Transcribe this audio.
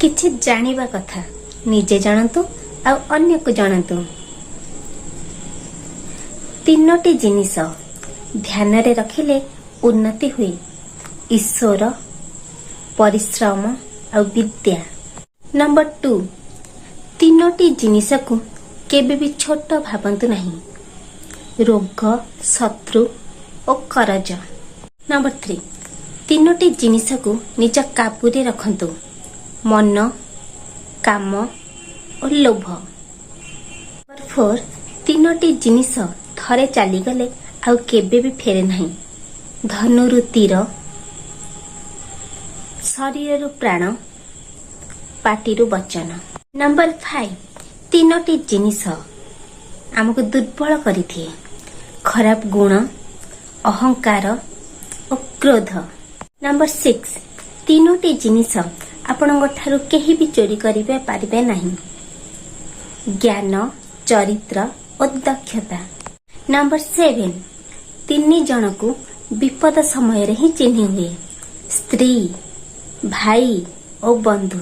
किछि जानिबा कथा निजे जानतु आ अन्य को जानतु। तीनोटी जिनिस ध्यान रे रखिले उन्नति हुए। ईश्वर, परिश्रम आ विद्या। नंबर 2, तीनोटी जिनिस को केबे भी छोट भाबंतु नहीं। रोग, शत्रु और करज। नंबर 3, तीनोटी जिनिस को निज काबूरे रखंतु। मन, काम और लोभ। नंबर 4, तीनोटी जिनिस थरे चलीगले आउ केबे भी फेरे नहीं। धनुरु तीर, शरीर प्राण, पाटिरु वचन। नंबर 5, तीनोटी जिनिस आमको दुर्बल करिथिए। खराब गुण, अहंकार और क्रोध। नंबर 6, तीनोटी जिनिस आपणଙ୍କ ଠାରୁ केही भी चोरी करिबे पारिबे नहीं। ज्ञान, चरित्र और दक्षता। नंबर 7, तीन जन को विपद समय रे ही चिन्हि हुए। स्त्री, भाई और बंधु।